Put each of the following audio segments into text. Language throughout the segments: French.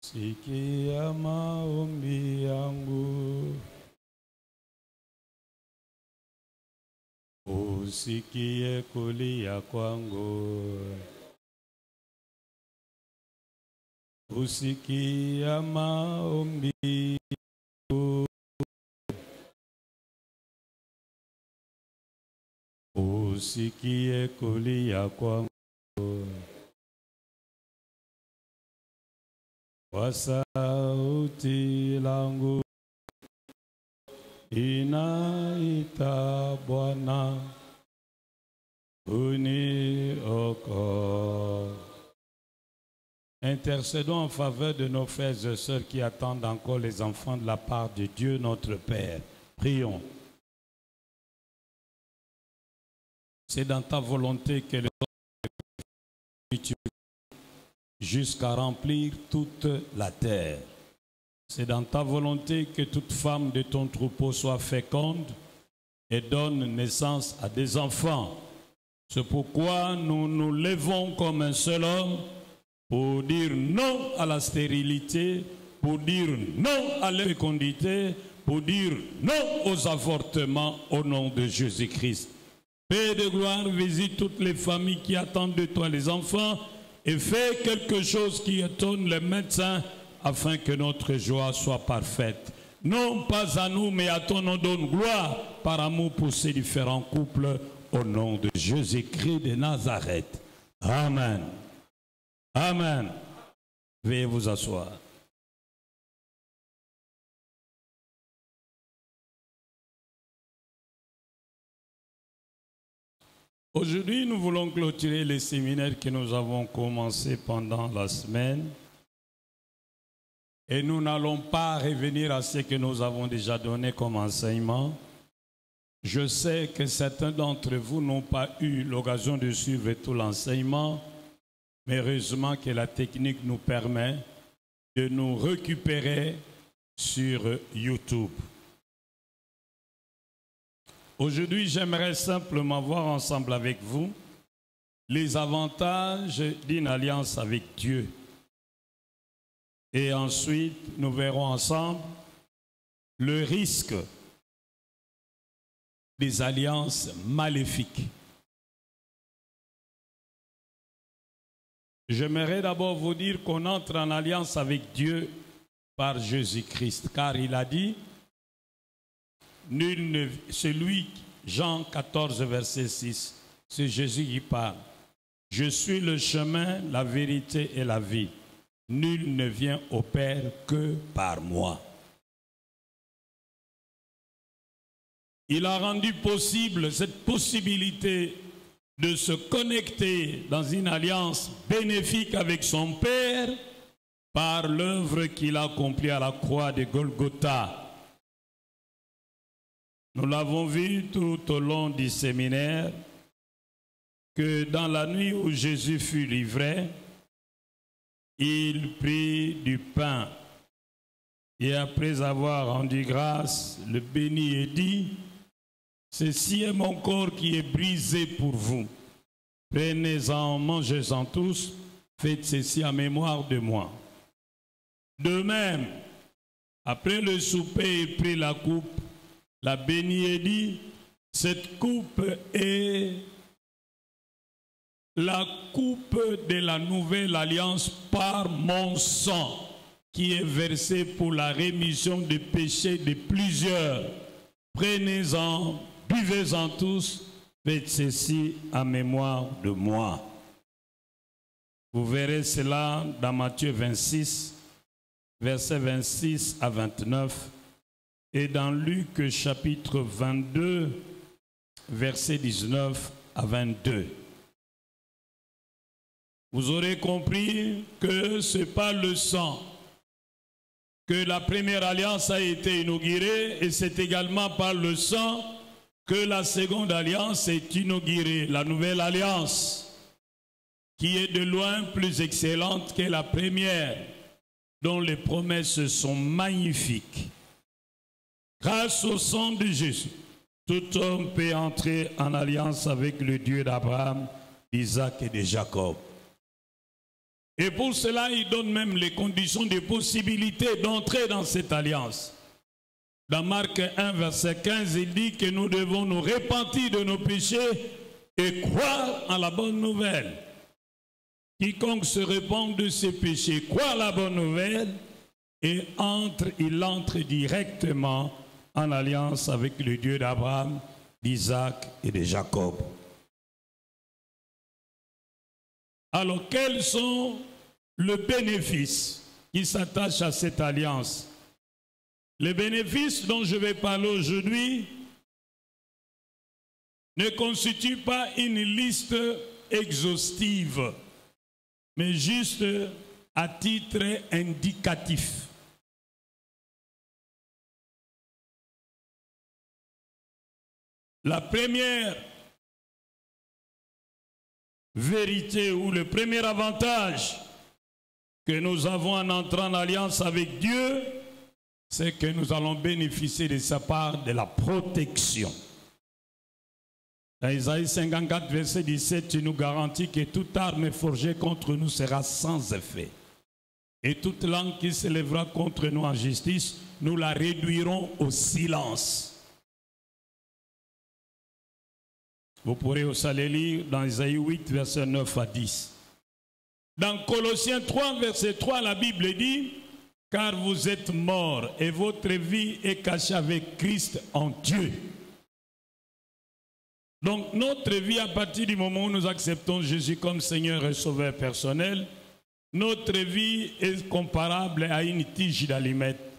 Sikia maombi yangu, usikie kulia kwangu. Usikia maombi yangu, usikie kulia kwangu. Kwa sauti langu inaita Bwana, uniokoe. Intercédons en faveur de nos frères et sœurs qui attendent encore les enfants de la part de Dieu notre Père. Prions. C'est dans ta volonté que les hommes jusqu'à remplir toute la terre. C'est dans ta volonté que toute femme de ton troupeau soit féconde et donne naissance à des enfants. C'est pourquoi nous nous levons comme un seul homme pour dire non à la stérilité, pour dire non à l'infécondité, pour dire non aux avortements au nom de Jésus-Christ. Père de gloire, visite toutes les familles qui attendent de toi les enfants et fais quelque chose qui étonne les médecins afin que notre joie soit parfaite. Non pas à nous, mais à ton nom donne gloire par amour pour ces différents couples au nom de Jésus-Christ de Nazareth. Amen. Amen. Veuillez vous asseoir. Aujourd'hui, nous voulons clôturer les séminaires que nous avons commencés pendant la semaine. Et nous n'allons pas revenir à ce que nous avons déjà donné comme enseignement. Je sais que certains d'entre vous n'ont pas eu l'occasion de suivre tout l'enseignement, mais heureusement que la technique nous permet de nous récupérer sur YouTube. Aujourd'hui, j'aimerais simplement voir ensemble avec vous les avantages d'une alliance avec Dieu. Et ensuite, nous verrons ensemble le risque des alliances maléfiques. J'aimerais d'abord vous dire qu'on entre en alliance avec Dieu par Jésus-Christ, car il a dit, nul ne, celui, Jean 14, verset 6, c'est Jésus qui parle. Je suis le chemin, la vérité et la vie. Nul ne vient au Père que par moi. Il a rendu possible cette possibilité de se connecter dans une alliance bénéfique avec son Père par l'œuvre qu'il a accomplie à la croix de Golgotha. Nous l'avons vu tout au long du séminaire que dans la nuit où Jésus fut livré, il prit du pain et après avoir rendu grâce, le bénit et dit, « Ceci est mon corps qui est brisé pour vous. Prenez-en, mangez-en tous, faites ceci en mémoire de moi. » De même, après le souper, il prit la coupe, la bénit et dit, « Cette coupe est la coupe de la nouvelle alliance par mon sang, qui est versé pour la rémission des péchés de plusieurs. Prenez-en, buvez-en tous, faites ceci en mémoire de moi. » Vous verrez cela dans Matthieu 26, versets 26 à 29, et dans Luc chapitre 22, versets 19 à 22. Vous aurez compris que ce n'est pas le sang que la première alliance a été inaugurée, et c'est également par le sang que la seconde alliance est inaugurée, la nouvelle alliance, qui est de loin plus excellente que la première, dont les promesses sont magnifiques. Grâce au sang de Jésus, tout homme peut entrer en alliance avec le Dieu d'Abraham, d'Isaac et de Jacob. Et pour cela, il donne même les conditions de possibilité d'entrer dans cette alliance. Dans Marc 1, verset 15, il dit que nous devons nous repentir de nos péchés et croire en la bonne nouvelle. Quiconque se repent de ses péchés, croit à la bonne nouvelle et il entre directement en alliance avec le Dieu d'Abraham, d'Isaac et de Jacob. Alors, quels sont les bénéfices qui s'attachent à cette alliance? Les bénéfices dont je vais parler aujourd'hui ne constituent pas une liste exhaustive, mais juste à titre indicatif. La première vérité ou le premier avantage que nous avons en entrant en alliance avec Dieu, c'est que nous allons bénéficier de sa part de la protection. Dans Isaïe 54, verset 17, tu nous garantis que toute arme forgée contre nous sera sans effet. Et toute langue qui s'élèvera contre nous en justice, nous la réduirons au silence. Vous pourrez aussi aller lire dans Isaïe 8, verset 9 à 10. Dans Colossiens 3, verset 3, la Bible dit, « Car vous êtes morts et votre vie est cachée avec Christ en Dieu. » Donc notre vie, à partir du moment où nous acceptons Jésus comme Seigneur et Sauveur personnel, notre vie est comparable à une tige d'allumettes.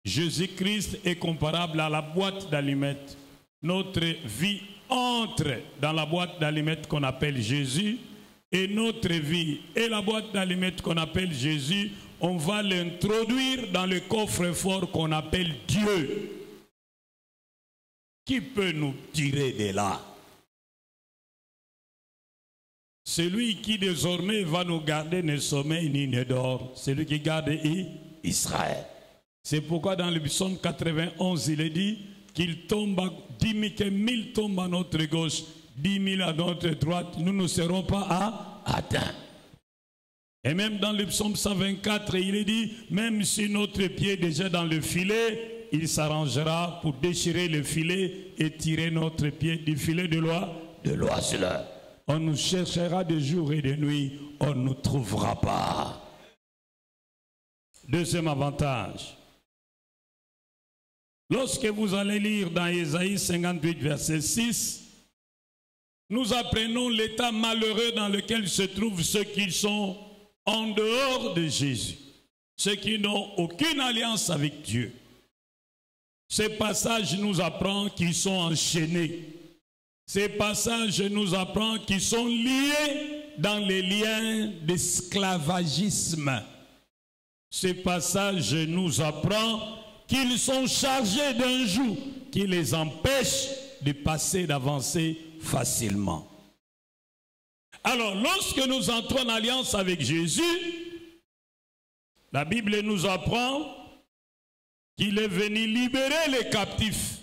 Jésus-Christ est comparable à la boîte d'allumettes. Notre vie entre dans la boîte d'allumettes qu'on appelle Jésus, et notre vie et la boîte d'allumettes qu'on appelle Jésus, on va l'introduire dans le coffre-fort qu'on appelle Dieu. Qui peut nous tirer de là? Celui qui désormais va nous garder ne sommeille ni ne dort, celui qui garde Israël. C'est pourquoi dans le psaume 91, il est dit qu'il tombe, 10 000 tombent à notre gauche, 10 000 à notre droite, nous ne serons pas atteints. Et même dans le psaume 124, il est dit, même si notre pied est déjà dans le filet, il s'arrangera pour déchirer le filet et tirer notre pied du filet de l'oiseleur. On nous cherchera de jour et de nuit, on ne nous trouvera pas. Deuxième avantage. Lorsque vous allez lire dans Isaïe 58, verset 6, nous apprenons l'état malheureux dans lequel se trouvent ceux qui sont en dehors de Jésus, ceux qui n'ont aucune alliance avec Dieu. Ce passage nous apprend qu'ils sont enchaînés. Ce passage nous apprend qu'ils sont liés dans les liens d'esclavagisme. Ce passage nous apprend qu'ils sont chargés d'un joug qui les empêche de passer, d'avancer facilement. Alors, lorsque nous entrons en alliance avec Jésus, la Bible nous apprend qu'il est venu libérer les captifs.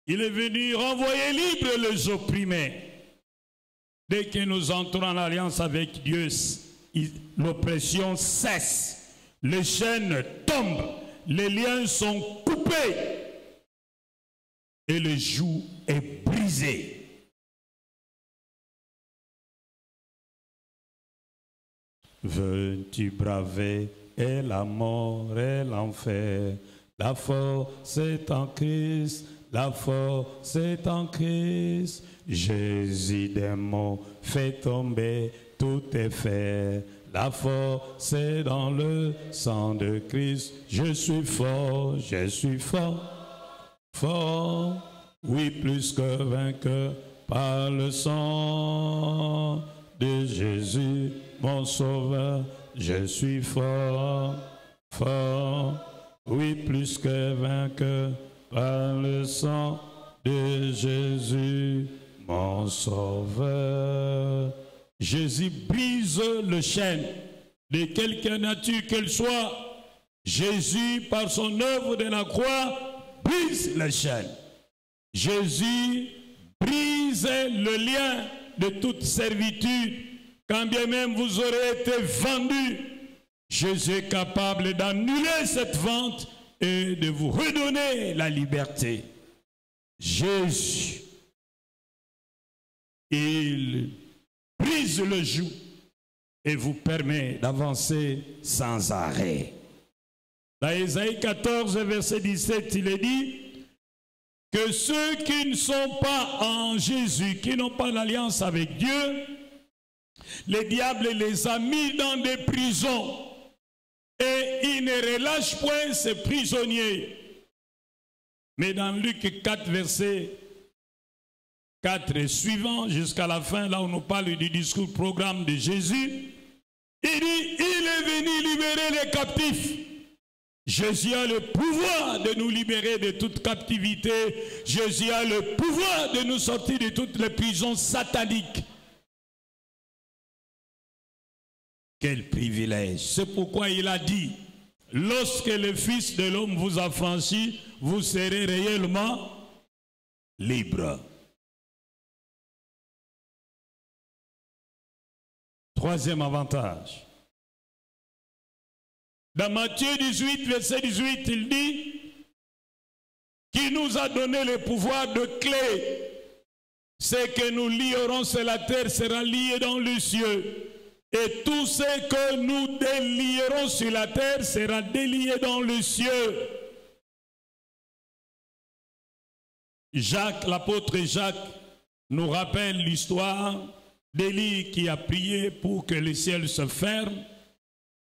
Il est venu renvoyer libres les opprimés. Dès que nous entrons en alliance avec Dieu, l'oppression cesse, les chaînes tombent, les liens sont coupés et le joug est brisé. Veux-tu braver et la mort et l'enfer? La force est en Christ, la force est en Christ. Jésus des mots fait tomber tout est fait. La force est dans le sang de Christ. Je suis fort, fort, oui, plus que vainqueur par le sang de Jésus, mon sauveur. Je suis fort, oui, plus que vainqueur par le sang de Jésus, mon sauveur. Jésus brise le chêne de quelque nature qu'elle soit. Jésus, par son œuvre de la croix, brise le chêne. Jésus brise le lien de toute servitude, quand bien même vous aurez été vendus, Jésus est capable d'annuler cette vente et de vous redonner la liberté. Jésus, il brise le joug et vous permet d'avancer sans arrêt. Dans Ésaïe 14, verset 17, il est dit que ceux qui ne sont pas en Jésus, qui n'ont pas l'alliance avec Dieu, le diable les a mis dans des prisons et il ne relâche point ses prisonniers. Mais dans Luc 4, verset 4 et suivant, jusqu'à la fin, là où on nous parle du discours programme de Jésus, il dit, il est venu libérer les captifs. Jésus a le pouvoir de nous libérer de toute captivité. Jésus a le pouvoir de nous sortir de toutes les prisons sataniques. Quel privilège! C'est pourquoi il a dit, lorsque le Fils de l'homme vous a franchi, vous serez réellement libre. Troisième avantage. Dans Matthieu 18, verset 18, il dit qu'il nous a donné le pouvoir de clé. Ce que nous lierons sur la terre sera lié dans les cieux. Et tout ce que nous délierons sur la terre sera délié dans les cieux. Jacques, l'apôtre Jacques, nous rappelle l'histoire d'Élie qui a prié pour que le ciel se ferme,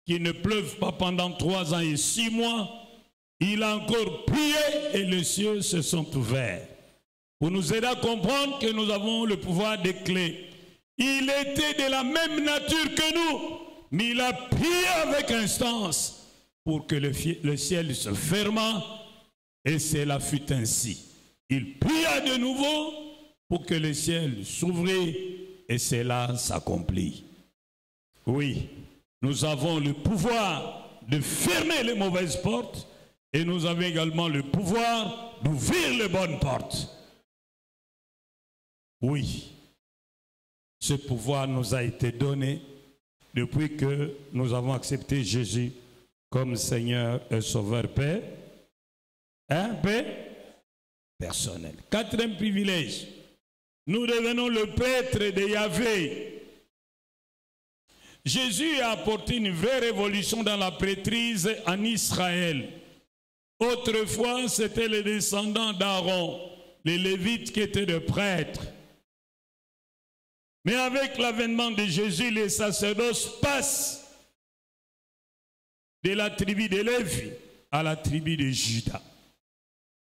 qu'il ne pleuve pas pendant 3 ans et 6 mois. Il a encore prié et les cieux se sont ouverts. Pour nous aider à comprendre que nous avons le pouvoir des clés. Il était de la même nature que nous, mais il a prié avec instance pour que le ciel se fermât, et cela fut ainsi. Il pria de nouveau pour que le ciel s'ouvrit, et cela s'accomplit. Oui, nous avons le pouvoir de fermer les mauvaises portes, et nous avons également le pouvoir d'ouvrir les bonnes portes. Oui. Ce pouvoir nous a été donné depuis que nous avons accepté Jésus comme Seigneur et Sauveur. Paix. Hein, paix personnelle. Quatrième privilège. Nous devenons le prêtre de Yahvé. Jésus a apporté une vraie révolution dans la prêtrise en Israël. Autrefois, c'était les descendants d'Aaron, les Lévites qui étaient des prêtres. Mais avec l'avènement de Jésus, les sacerdoces passent de la tribu de Lévi à la tribu de Juda.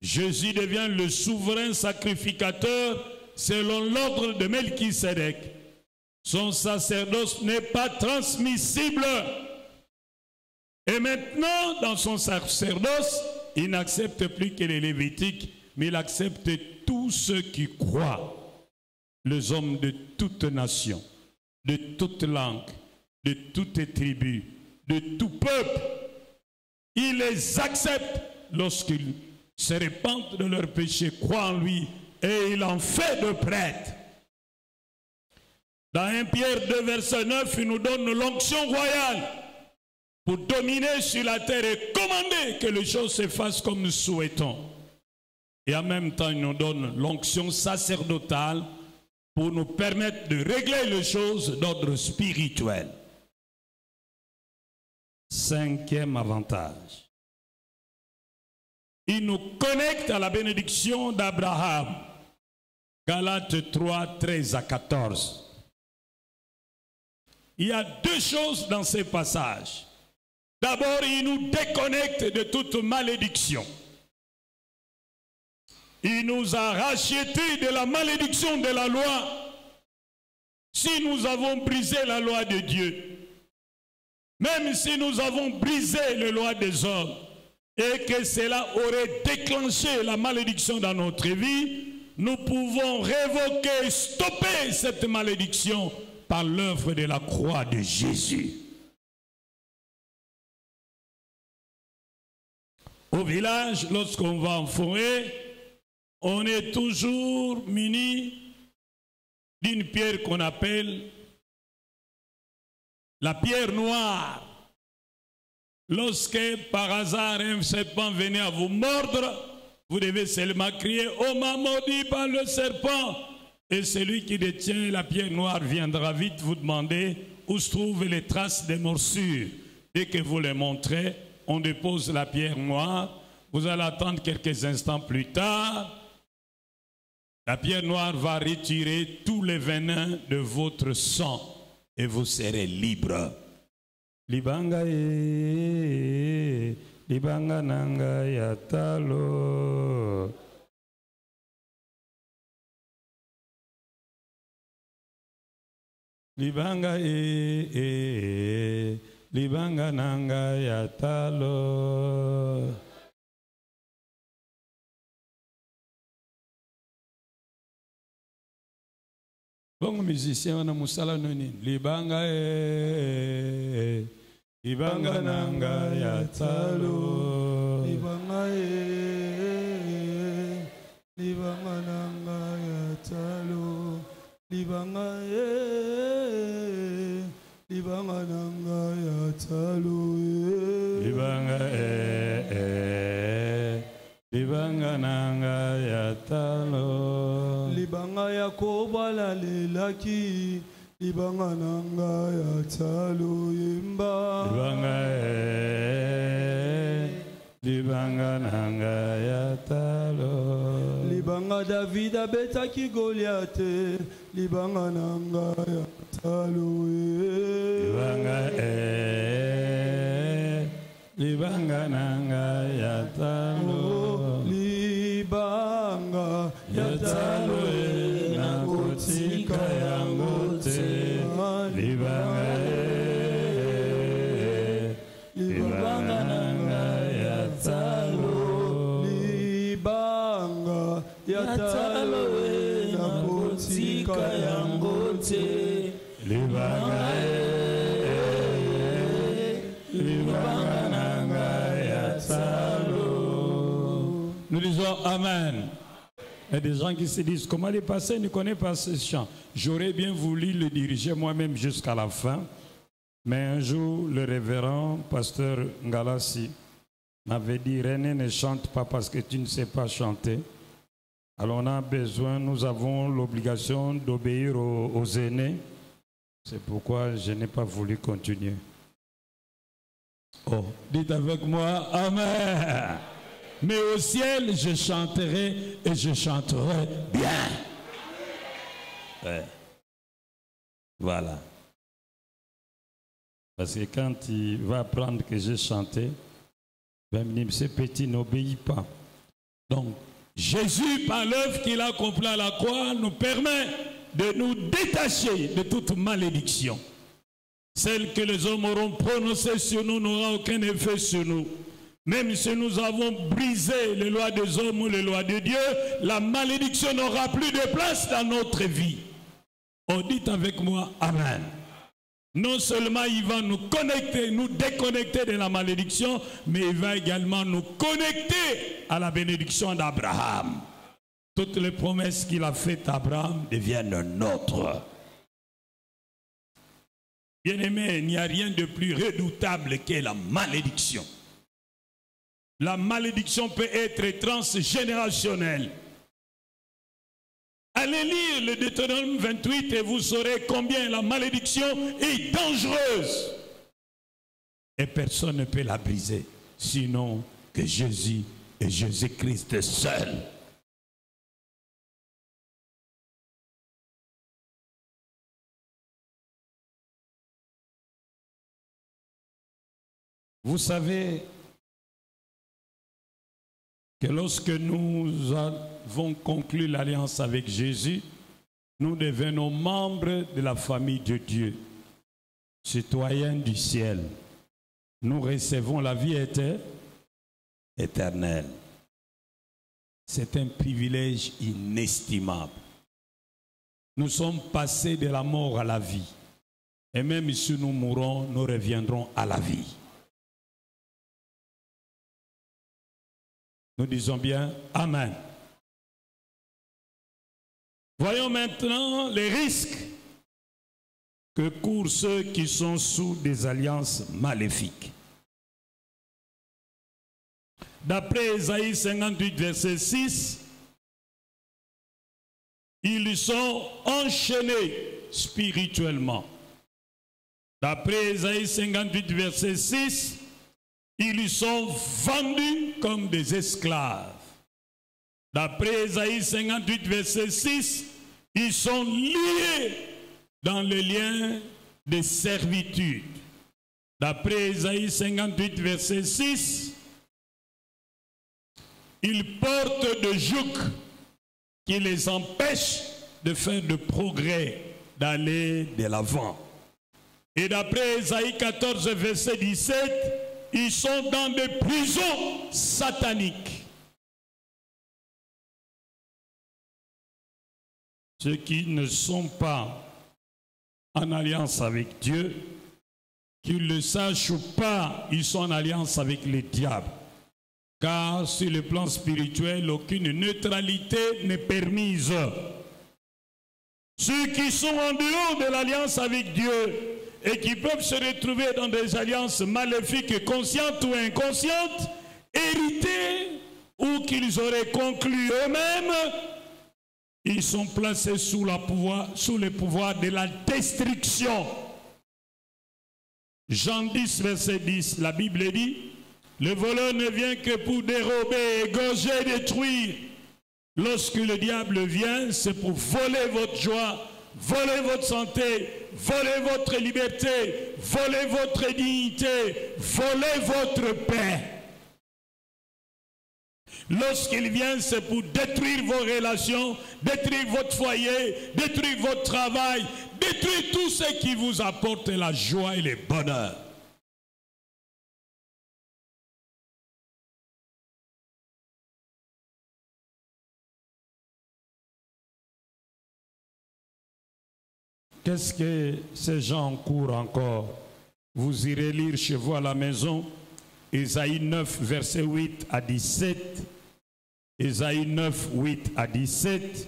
Jésus devient le souverain sacrificateur selon l'ordre de Melchisédek. Son sacerdoce n'est pas transmissible. Et maintenant, dans son sacerdoce, il n'accepte plus que les Lévitiques, mais il accepte tous ceux qui croient. Les hommes de toute nation, de toute langue, de toute tribu, de tout peuple, il les accepte lorsqu'ils se repentent de leurs péchés, croient en lui, et il en fait de prêtres. Dans 1 Pierre 2, verset 9, il nous donne l'onction royale pour dominer sur la terre et commander que les choses se fassent comme nous souhaitons. Et en même temps, il nous donne l'onction sacerdotale pour nous permettre de régler les choses d'ordre spirituel. Cinquième avantage. Il nous connecte à la bénédiction d'Abraham. Galates 3, 13 à 14. Il y a deux choses dans ces passages. D'abord, il nous déconnecte de toute malédiction. Il nous a rachetés de la malédiction de la loi. Si nous avons brisé la loi de Dieu, même si nous avons brisé la loi des hommes, et que cela aurait déclenché la malédiction dans notre vie, nous pouvons révoquer, stopper cette malédiction par l'œuvre de la croix de Jésus. Au village, lorsqu'on va en forêt, on est toujours muni d'une pierre qu'on appelle La pierre noire. Lorsque par hasard un serpent venait à vous mordre, vous devez seulement crier « On m'a maudit par le serpent !» Et celui qui détient la pierre noire viendra vite vous demander où se trouvent les traces des morsures. Dès que vous les montrez, on dépose la pierre noire. Vous allez attendre quelques instants plus tard. La pierre noire va retirer tous les venins de votre sang et vous serez libre. Libanga e, libanga nanga yatalo. Libanga e, libanga nanga yatalo. Bon musicien on a musala noni. Libanga e, libanga nanga yatalo. Libanga e, libanga nanga yatalo. Libanga e, libanga nanga yatalo. Libanga e, libanga nanga yatalo. Libanga ya kobala lelaki, libanga nanga yatalo yemba. Libanga e, libanga nanga yatalo. Libanga David abetaki Goliath, libanga nanga yatalo Libanga e, libanga nanga yatalo. Libanga yatalo nakotika yango te. Libanga e, libanga nanga yatalo. Libanga yatalo nakotika yango te. Libanga e, libanga nanga yatalo. Nous disons Amen. Il y a des gens qui se disent, comment les passer, ne connaissent pas ce chant. J'aurais bien voulu le diriger moi-même jusqu'à la fin. Mais un jour, le révérend pasteur Ngalassi m'avait dit, René, ne chante pas parce que tu ne sais pas chanter. Alors on a besoin, nous avons l'obligation d'obéir aux aînés. C'est pourquoi je n'ai pas voulu continuer. Oh, dites avec moi, Amen. Mais au ciel, je chanterai et je chanterai bien. Ouais. Voilà. Parce que quand il va apprendre que j'ai chanté, il va me dire, ce petit n'obéit pas. Donc, Jésus, par l'œuvre qu'il a accomplie à la croix, nous permet de nous détacher de toute malédiction. Celle que les hommes auront prononcée sur nous n'aura aucun effet sur nous. Même si nous avons brisé les lois des hommes ou les lois de Dieu, la malédiction n'aura plus de place dans notre vie. On dit avec moi, Amen. Non seulement il va nous connecter, nous déconnecter de la malédiction, mais il va également nous connecter à la bénédiction d'Abraham. Toutes les promesses qu'il a faites à Abraham deviennent nôtres. Bien-aimé, il n'y a rien de plus redoutable que la malédiction. La malédiction peut être transgénérationnelle. Allez lire le Deutéronome 28 et vous saurez combien la malédiction est dangereuse. Et personne ne peut la briser, sinon que Jésus et Jésus-Christ seul. Vous savez que lorsque nous avons conclu l'alliance avec Jésus, nous devenons membres de la famille de Dieu, citoyens du ciel. Nous recevons la vie éternelle. C'est un privilège inestimable. Nous sommes passés de la mort à la vie. Et même si nous mourons, nous reviendrons à la vie. Nous disons bien Amen. Voyons maintenant les risques que courent ceux qui sont sous des alliances maléfiques. D'après Ésaïe 58, verset 6, ils sont enchaînés spirituellement. D'après Ésaïe 58, verset 6, ils sont vendus comme des esclaves. D'après Ésaïe 58, verset 6, ils sont liés dans le lien de servitude. D'après Ésaïe 58, verset 6, ils portent de joug qui les empêchent de faire de progrès, d'aller de l'avant. Et d'après Ésaïe 14, verset 17, ils sont dans des prisons sataniques. Ceux qui ne sont pas en alliance avec Dieu, qu'ils le sachent ou pas, ils sont en alliance avec les diables. Car sur le plan spirituel, aucune neutralité n'est permise. Ceux qui sont en dehors de l'alliance avec Dieu et qui peuvent se retrouver dans des alliances maléfiques, conscientes ou inconscientes, héritées ou qu'ils auraient conclu eux-mêmes, ils sont placés sous le pouvoir de la destruction. Jean 10, verset 10, la Bible dit: le voleur ne vient que pour dérober, égorger, détruire. Lorsque le diable vient, c'est pour voler votre joie, voler votre santé, voler votre liberté, voler votre dignité, voler votre paix. Lorsqu'il vient, c'est pour détruire vos relations, détruire votre foyer, détruire votre travail, détruire tout ce qui vous apporte la joie et le bonheur. Qu'est-ce que ces gens courent encore? Vous irez lire chez vous à la maison, Ésaïe 9, verset 8 à 17, Ésaïe 9, 8 à 17,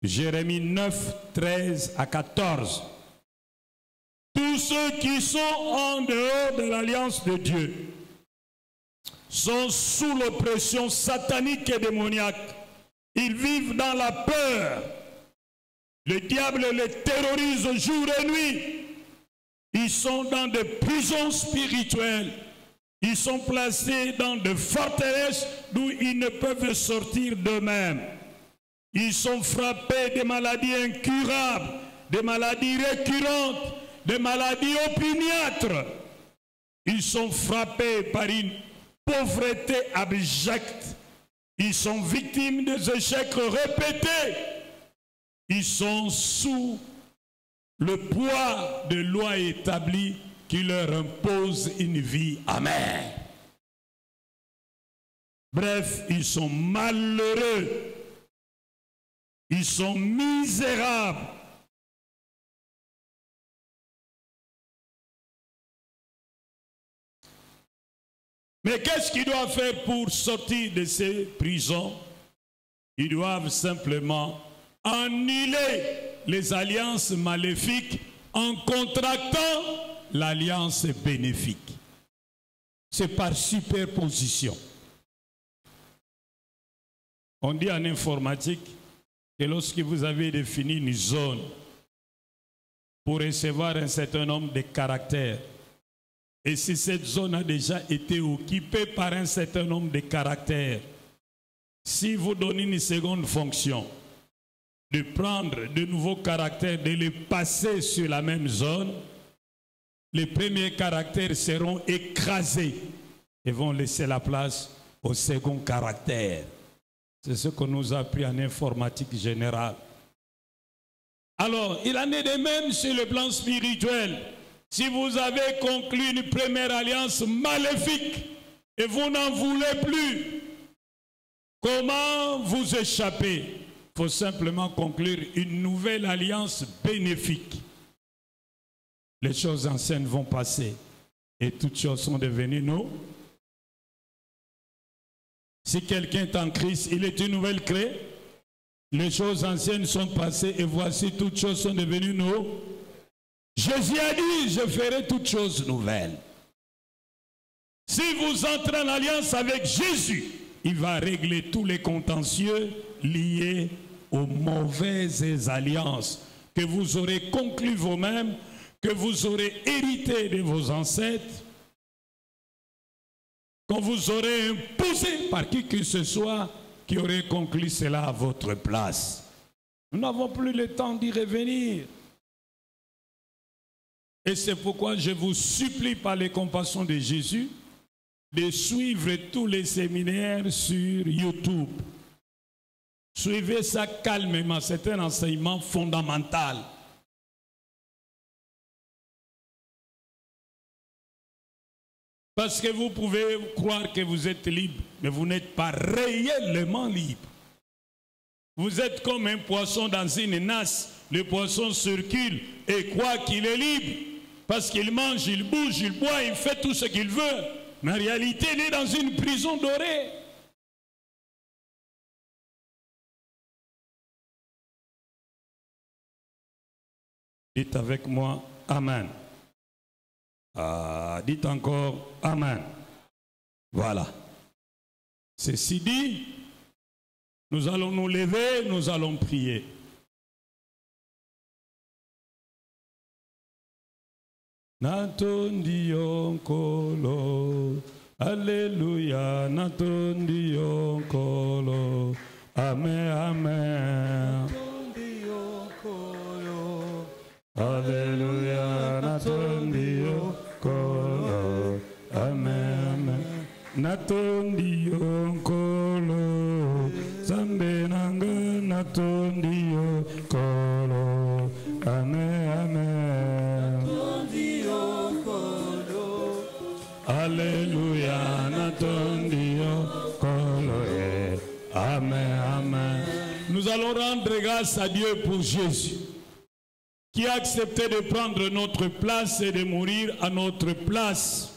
Jérémie 9, 13 à 14. Tous ceux qui sont en dehors de l'alliance de Dieu sont sous l'oppression satanique et démoniaque. Ils vivent dans la peur. Le diable les terrorise jour et nuit. Ils sont dans des prisons spirituelles. Ils sont placés dans des forteresses d'où ils ne peuvent sortir d'eux-mêmes. Ils sont frappés de maladies incurables, de maladies récurrentes, de maladies opiniâtres. Ils sont frappés par une pauvreté abjecte. Ils sont victimes des échecs répétés. Ils sont sous le poids de lois établies qui leur imposent une vie amère. Bref, ils sont malheureux. Ils sont misérables. Mais qu'est-ce qu'ils doivent faire pour sortir de ces prisons? Ils doivent simplement annuler les alliances maléfiques en contractant l'alliance bénéfique. C'est par superposition. On dit en informatique que lorsque vous avez défini une zone pour recevoir un certain nombre de caractères, et si cette zone a déjà été occupée par un certain nombre de caractères, si vous donnez une seconde fonction, de prendre de nouveaux caractères, de les passer sur la même zone, les premiers caractères seront écrasés et vont laisser la place au second caractère. C'est ce qu'on nous a appris en informatique générale. Alors, il en est de même sur le plan spirituel. Si vous avez conclu une première alliance maléfique et vous n'en voulez plus, comment vous échapper? Il faut simplement conclure une nouvelle alliance bénéfique. Les choses anciennes vont passer et toutes choses sont devenues nouvelles. Si quelqu'un est en Christ, il est une nouvelle créée. Les choses anciennes sont passées et voici toutes choses sont devenues nouvelles. Jésus a dit, je ferai toutes choses nouvelles. Si vous entrez en alliance avec Jésus, il va régler tous les contentieux liés aux mauvaises alliances que vous aurez conclues vous-même, que vous aurez hérité de vos ancêtres, qu'on vous aurez imposé par qui que ce soit qui aurait conclu cela à votre place. Nous n'avons plus le temps d'y revenir. Et c'est pourquoi je vous supplie par les compassions de Jésus de suivre tous les séminaires sur YouTube. Suivez ça calmement, c'est un enseignement fondamental. Parce que vous pouvez croire que vous êtes libre, mais vous n'êtes pas réellement libre. Vous êtes comme un poisson dans une nasse. Le poisson circule et croit qu'il est libre. Parce qu'il mange, il bouge, il boit, il fait tout ce qu'il veut. Mais en réalité, il est dans une prison dorée. Dites avec moi, Amen. Dites encore, Amen. Voilà. Ceci dit, nous allons nous lever, nous allons prier. Natondi onkolo, Alléluia, Natondi onkolo, Amen, Amen. Natondi onkolo, Alléluia, Natondi onkolo, Amen, Amen. Natondi onkolo, Zambe nanga, Natondi onkolo, Amen, Amen. Natondi onkolo, Alléluia, Natondi onkolo, Amen, Amen. Nous allons rendre grâce à Dieu pour Jésus, qui a accepté de prendre notre place et de mourir à notre place.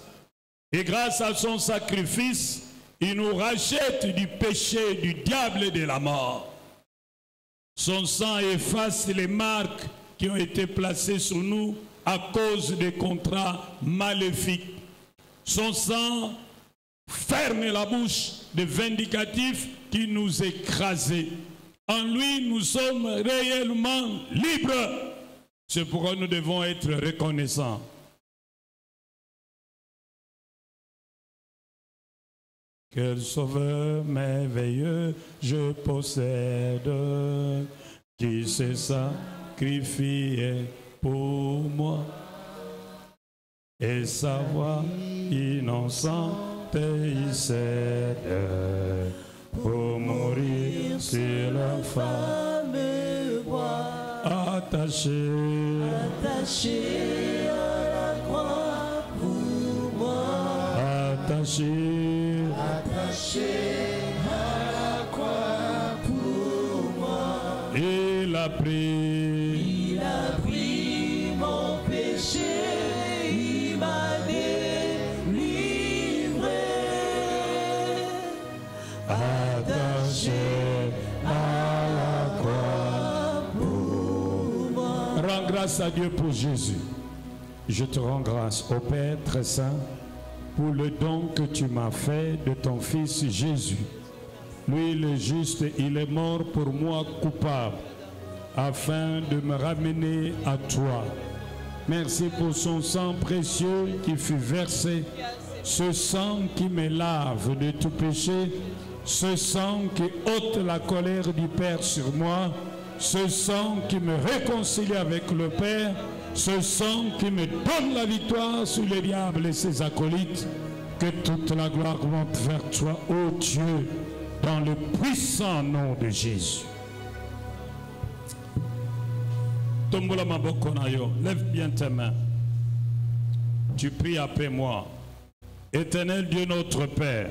Et grâce à son sacrifice, il nous rachète du péché, du diable et de la mort. Son sang efface les marques qui ont été placées sur nous à cause des contrats maléfiques. Son sang ferme la bouche des vindicatifs qui nous écrasaient. En lui, nous sommes réellement libres. C'est pourquoi nous devons être reconnaissants. Quel sauveur merveilleux je possède, qui s'est sacrifié pour moi, et sa voix innocente il cède pour mourir sur la fameux bois, attaché à la croix pour moi, attaché à la croix pour moi. Il a pris mon péché, il m'a délivré, attaché à la croix pour moi. Rends grâce à Dieu pour Jésus. Je te rends grâce, ô Père très saint, pour le don que tu m'as fait de ton Fils Jésus. Lui, le juste, il est mort pour moi coupable, afin de me ramener à toi. Merci pour son sang précieux qui fut versé, ce sang qui me lave de tout péché, ce sang qui ôte la colère du Père sur moi, ce sang qui me réconcilie avec le Père, ce sang qui me donne la victoire sur le diable et ses acolytes. Que toute la gloire monte vers toi, ô Dieu, dans le puissant nom de Jésus. Tombola maboko na yo, lève bien tes mains. Tu pries après moi. Éternel Dieu notre Père,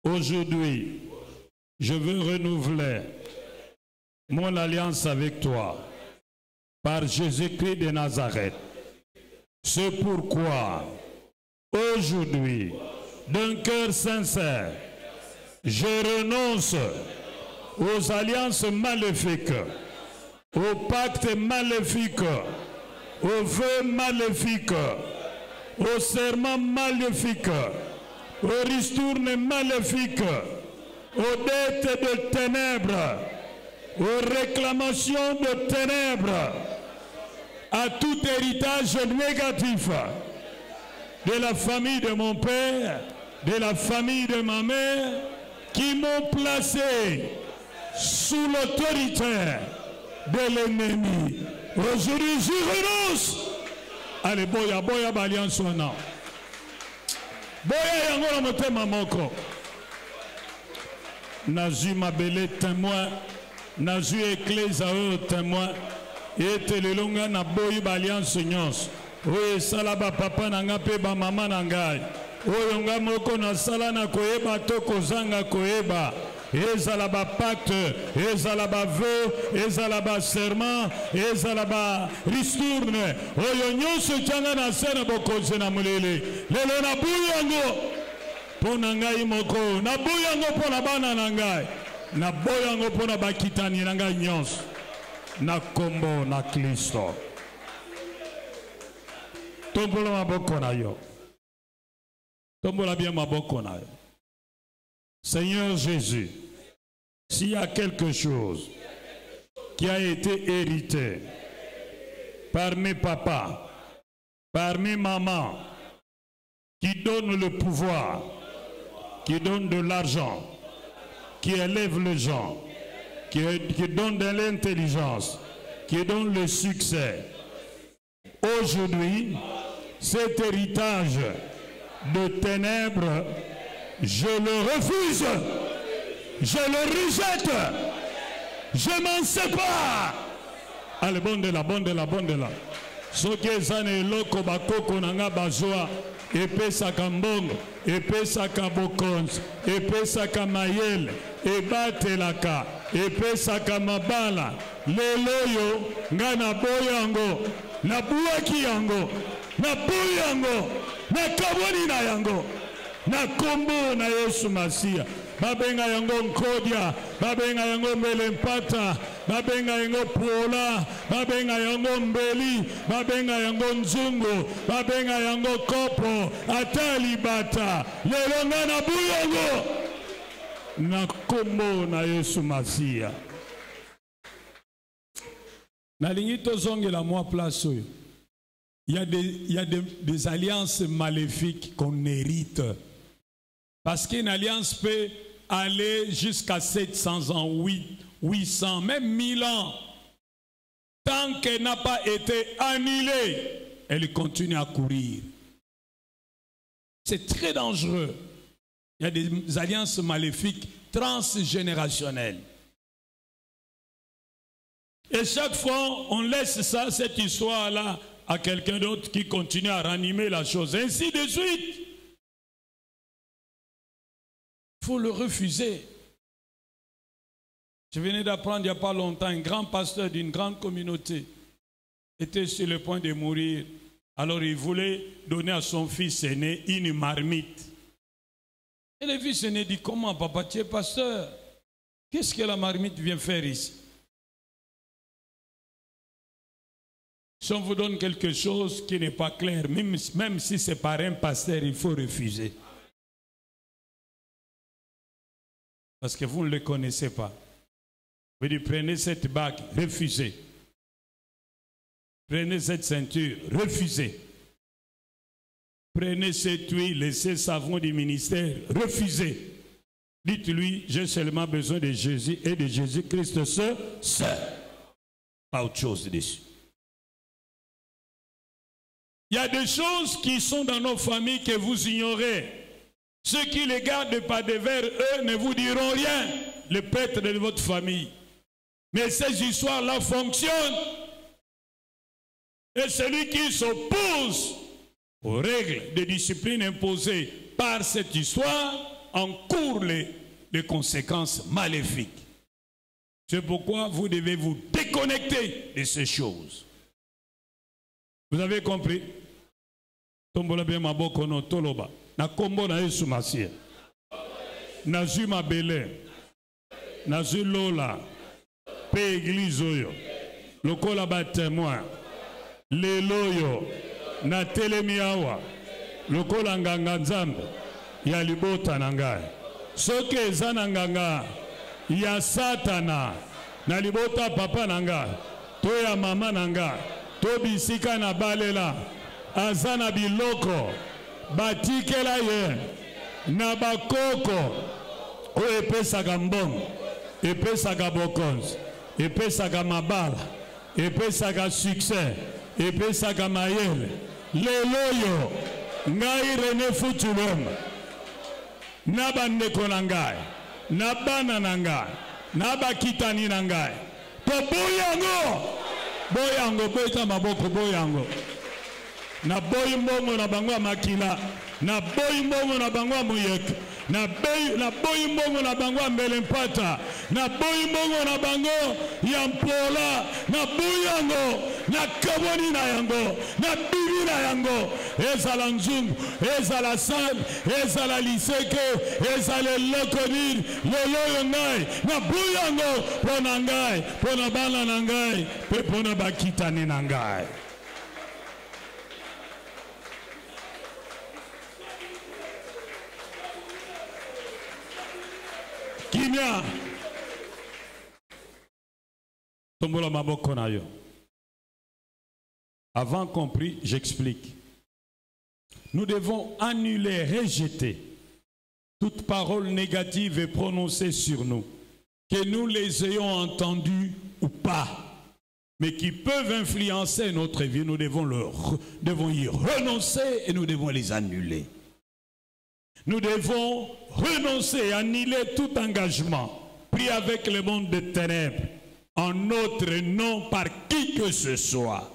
aujourd'hui, je veux renouveler mon alliance avec toi par Jésus-Christ de Nazareth. C'est pourquoi aujourd'hui, d'un cœur sincère, je renonce aux alliances maléfiques au pacte maléfique, au vœu maléfique, au serment maléfique, au ristourne maléfique, aux dettes de ténèbres, aux réclamations de ténèbres, à tout héritage négatif de la famille de mon père, de la famille de ma mère, qui m'ont placé sous l'autorité de l'ennemi. Aujourd'hui, je renonce. Allez, boya, boya, balian sona. Boya, yango na motema moko. Nazu mabele témoin, nazu éclèse à eux témoin. Et te le longa na boyi balian sonyos. Oye salaba papa nanga pe ba mama nangai. Oyo nga moko na sala na koyeba to kozanga koyeba. Ezala ba pacte, ezala ba vœu, ezala ba serment, ezala ba ristourne. Oyo nyonso tianga na sena bokonze na mulele. Lelo na buyango pona ngai moko, na buyango pona bana na ngai, na boyango pona bakitani na ngai nyonso. Na kombo na Kristo. Tombola maboko na yo. Tombola bien maboko na yo. Seigneur Jésus, s'il y a quelque chose qui a été hérité par mes papas, par mes mamans, qui donnent le pouvoir, qui donnent de l'argent, qui élèvent les gens, qui donnent de l'intelligence, qui donnent le succès. Aujourd'hui, cet héritage de ténèbres, je le refuse, je le rejette, je m'en sépare. Allez, bonne de la, bonne de la, bonne de la. Ce qui est zane loko bakoko nanga bazoa, epesaka mbongo, epesaka bokonzi, epesaka mayele, ebatelaka, epesaka mabala. Leloyo nga na boyango, na buaki yango, na boyango, na kaboni na yango. Na kombo na Yesu Masia. Babenga yango nkodia, babenga yango mbelempata, babenga yango pola, babenga yango mbeli, babenga yango nzungu, babenga yango kopo, atali bata. Lelonga na buyango. Na kombo na Yesu Masia. Na lingito zonge la moi place. Il y a des alliances maléfiques qu'on hérite. Parce qu'une alliance peut aller jusqu'à 700 ans, 800, même 1000 ans. Tant qu'elle n'a pas été annulée, elle continue à courir. C'est très dangereux. Il y a des alliances maléfiques transgénérationnelles. Et chaque fois, on laisse ça, cette histoire-là, à quelqu'un d'autre qui continue à ranimer la chose. Ainsi de suite. Il faut le refuser. Je venais d'apprendre il n'y a pas longtemps, un grand pasteur d'une grande communauté était sur le point de mourir. Alors il voulait donner à son fils aîné une marmite. Et le fils aîné dit, comment papa, tu es pasteur? Qu'est-ce que la marmite vient faire ici? Si on vous donne quelque chose qui n'est pas clair, même si c'est par un pasteur, il faut refuser. Parce que vous ne le connaissez pas. Vous dites, prenez cette bague, refusez. Prenez cette ceinture, refusez. Prenez cette huile, ces savons du ministère, refusez. Dites-lui, j'ai seulement besoin de Jésus et de Jésus-Christ seul. Pas autre chose dessus. Il y a des choses qui sont dans nos familles que vous ignorez. Ceux qui les gardent pas de vers, eux ne vous diront rien, les prêtres de votre famille. Mais ces histoires-là fonctionnent. Et celui qui s'oppose aux règles de discipline imposées par cette histoire encourt les conséquences maléfiques. C'est pourquoi vous devez vous déconnecter de ces choses. Vous avez compris? Tombola bien maboko no toloba. Na kombo na Yesu Masia. Nazu mabele. Nazu lola. Pe église oyo. lokola ba témoin leloyo na telemi awa lokola nganga nzambe ya libota na ngai soki eza na nganga ya satana na libota papa na ngai to ya mama na ngai to bisika na balela aza na biloko batikela ye na bakoko oyo epesaka mbongo epesaka bokonzi epesaka mabala epesaka succès epesaka mayele leloyo ngai René Futuloma na bandeko na ngai na bana na ngai na bakitani na ngai to boyango boyita maboko boyango na boyi mbongo na bango ya makila na boyi mbongo na bango ya muyeke na boyi mbongo na bango ya mbele mpata na boyi mbongo na bango ya mpola na boyango na kaboni na yango na bibi na yango ezala nzungu ezala sale ezala liseke ezala eloko nini leloyo ngai na boyango mpo na ngai mpo na bana na ngai mpe mpo na bakitani na ngai. Kimia tombola maboko na yo. Avant compris, j'explique. Nous devons annuler, rejeter toute parole négative et prononcée sur nous, que nous les ayons entendues ou pas, mais qui peuvent influencer notre vie. Nous devons y renoncer et nous devons les annuler. Nous devons renoncer, annuler tout engagement pris avec le monde des ténèbres en notre nom par qui que ce soit.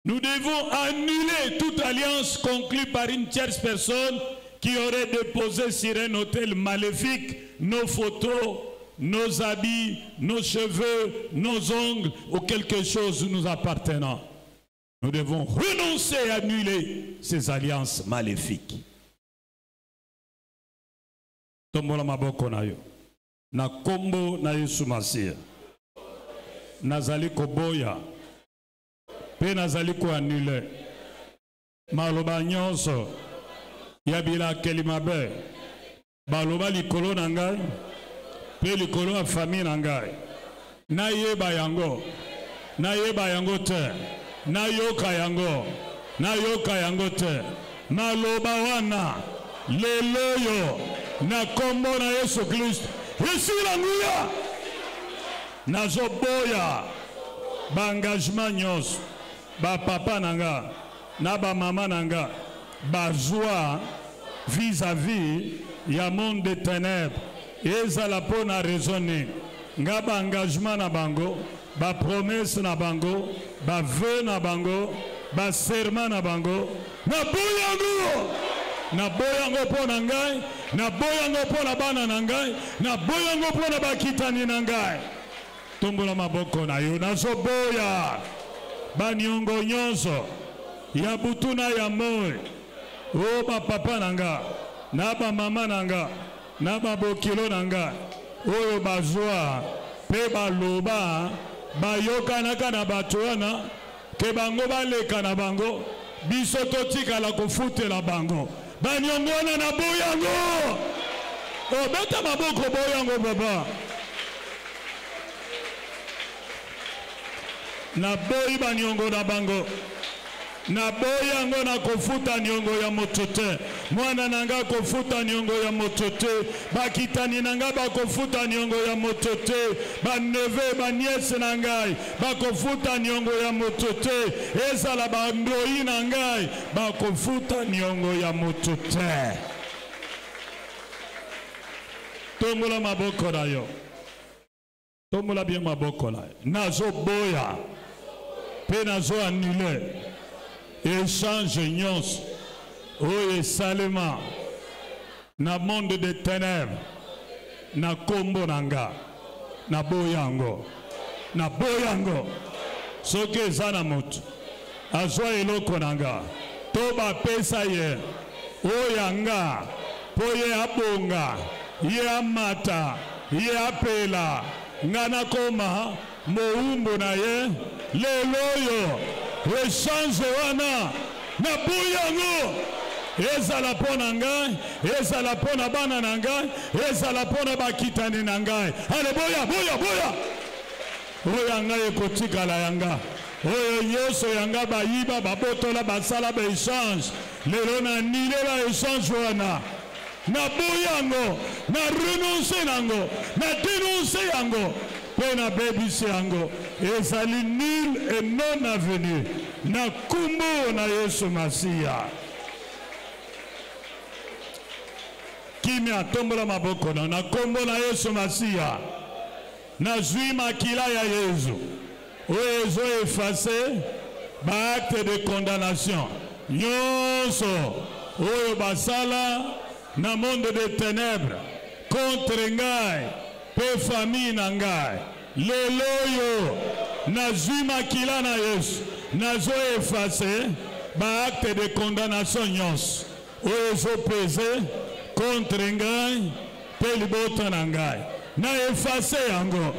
Nous devons annuler toute alliance conclue par une tierce personne qui aurait déposé sur un autel maléfique nos photos, nos habits, nos cheveux, nos ongles ou quelque chose nous appartenant. Nous devons renoncer et annuler ces alliances maléfiques. Tombola maboko na yo. Na kombo na Yesu Masia. Nazali koboya. Pe nazali ko annuler. Maloba nyonso. Yabila kelimabe. Baloba likolo na ngai. Pe likolo ya famille na ngai. Na yeba yango. Na yeba yango te. Na yoka yango te maloba wana leloyo na kombo na Yesu Kristo esila nguya nazoboya ba engagement nyonso ba papa nanga na ba mama nanga bazwa vis-à-vis ya monde des ténèbres ezala pona raisonner nga ba engagement na bango ba promesse na bango ba vœu na bango ba serment na bango na boyango po na ngai na boyango po na bana na ngai na boyango po na bakitani na ngai tombola maboko na yo nazoboya baniongo nyonso ya butuna ya moi o ba papa na nga na ba mama na nga na ba bokilo na nga oyo bazwa pe baloba bayokanaka na bato wana ke bango baleka na bango biso totikala kofutela bango baniongo wana na boyango obeta maboko boyango baba na boyi baniongo na bango na boyango na kofuta niongo ya moto te mwana nanga kofuta niongo ya moto te bakitani nanga bakofuta niongo ya moto te baneve baniese na ngai bakofuta niongo ya moto te ezala bandoi na ngai bakofuta niongo ya moto te. Tombola maboko na yo tombola bien maboko na yo nazo boya pe nazo annule échange nyonso oyo esalema na monde de ténèbres na kombo na nga na boyango soki eza na moto azwa eloko na nga to bapesa ye oyo nga po ye abonga ye amata ye apela ngana koma moumbo na ye leloyo rechange wana na buyango ezala pona ngai ezala pona bana na ngai ezala pona bakitani na ngai ale boya boya boya oya ngai ekotikala yanga oyo nyonso yanga bayiba babotola basala ba échange lelo na nilela échange wana na buyango na renonce nango na dénonce yango pe na bebisi yango ezali nul et non avenu na kumbo na Yesu Masiya. Kimia tombola maboko na kombo na Yesu Masiya. Na zwi makila ya Yesu. Oyo ezo efface ba acte de condamnation. Nyonso oyo basala na monde de ténèbres contre ngai pe famille na ngai. Leloyo na zwi makila na Yesu. Nazo efface ba acte de condamnation nyonso. Oyo ezo pese contre ngai pe libota na ngai na efface yango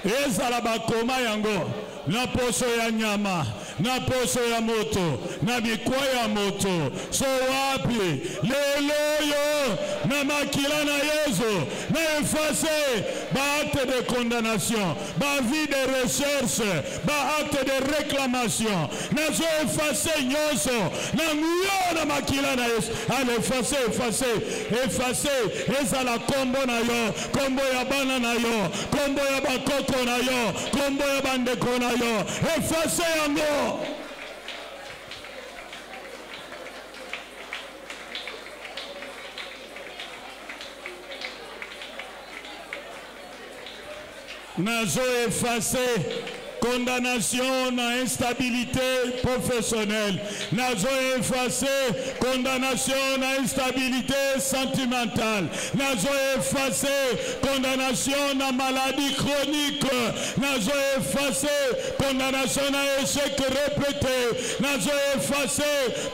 ezala bakoma yango na poso ya nyama na poso ya moto na bikwa ya moto so wapi leloyo na makila na Yesu na efface ba acte de condamnation ba vie de recherche ba acte de réclamation na so efface nyonso na nguyo na makila na Yesu ale efface ezala kombo na yo kombo ya bana na yo kombo ya bakoko na yo kombo ya bandeko na yo efface yango. Nazo efface condamnation na instabilité professionnelle. Nazo efface condamnation na instabilité sentimentale. Nazo efface condamnation na maladie chronique. Nazo efface condamnation na échec répété. Nazo efface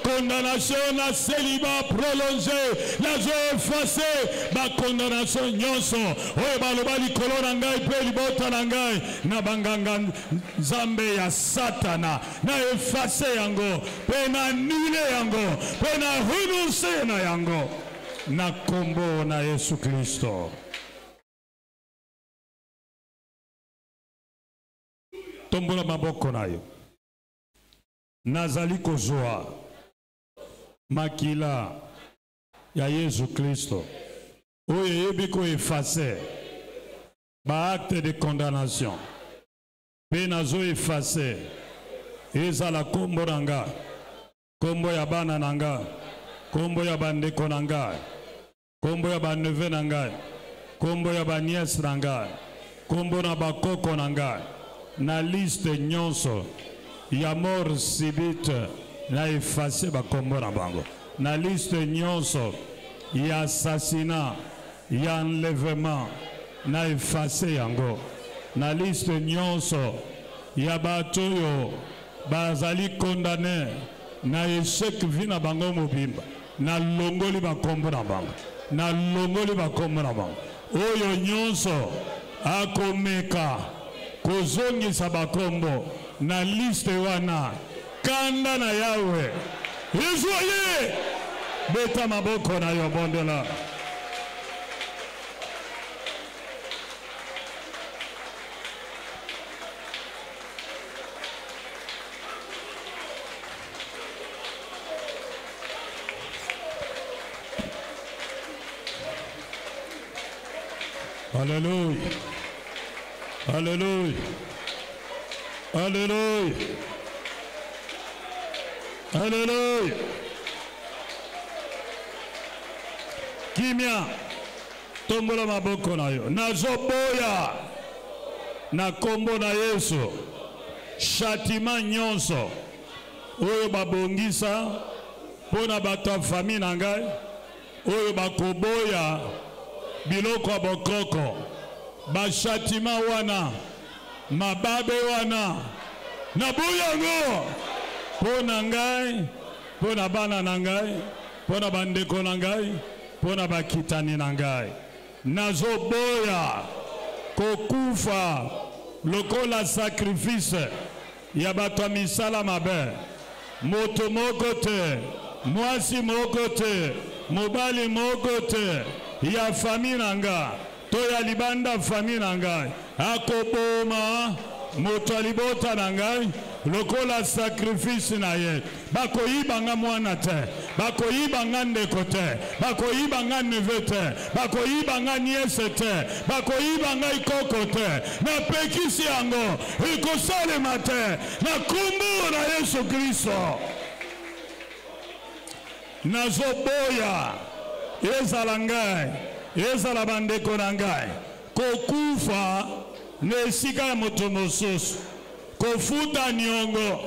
condamnation na célibat prolongé. Nazo efface ba condamnation nyonso. Oye baloba likolo na ngai pe libota na ngai na banganga Zambe ya Satana na efface yango pe na nile yango pe na renonce na yango na kombo na Yesu Kristo. Tombola maboko na yo nazali kozwa makila ya Yesu Kristo oyo yebi ko efface ba acte de condamnation pe nazo efface ezala kombo nanga kombo ya bana nanga kombo ya bandeko nanga kombo ya baneve nanga kombo ya baniese nanga kombo na bakoko nanga na liste nyonso ya mort subite na efface bakombo na bango na liste nyonso ya assassinat ya enlèvement na efface yango na liste nyonso ya bato yo bazali condamné na échec vie na bango mobimba na longoli bakombo na bango na longoli bakombo na bango oyo nyonso akomeka kozongisa bakombo na liste wana kanda na Yawe ezwaye beta maboko na yo bondela. Alléluia. Alléluia. Alléluia. Alléluia. Kimia. Tombola maboko na yo. Nazoboya. Na kombo na Yesu. Châtiment nyonso. Oyo babongisa. Pona bato famille na ngai. Oyo bakoboya. Biloko bokoko bashatima wana mababe wana na buyango pona ngai pona bana na ngai pona bandeko na ngai pona bakitani na ngai nazo boya kokufa lokola sacrifice ya bato misala mabe moto moko te mwasi moko te mobali moko te ya famille nanga to ya libanda famille nanga akoboma moto alibota nanga lokola sacrifice na ye bakoyiba nga mwana te bakoyiba nga ndeko te bakoyiba nga neve te bakoyiba nga niese te bakoyiba nga ikoko te napekisi yango ekosalema te na kombo na Yesu Kristo nazoboya ezala ngai ezala bandeko na ngai kokufa na esika ya moto mosusu kofuta niongo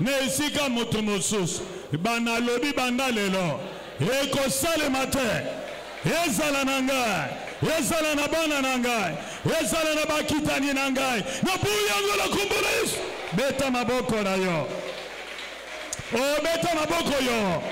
na esika moto mosusu bana lobi banda lelo ekosalema te ezala na ngai ezala na bana na ngai ezala na bakitani na ngai na buyango la kombo na Yesu beta maboko na yo o beta maboko yo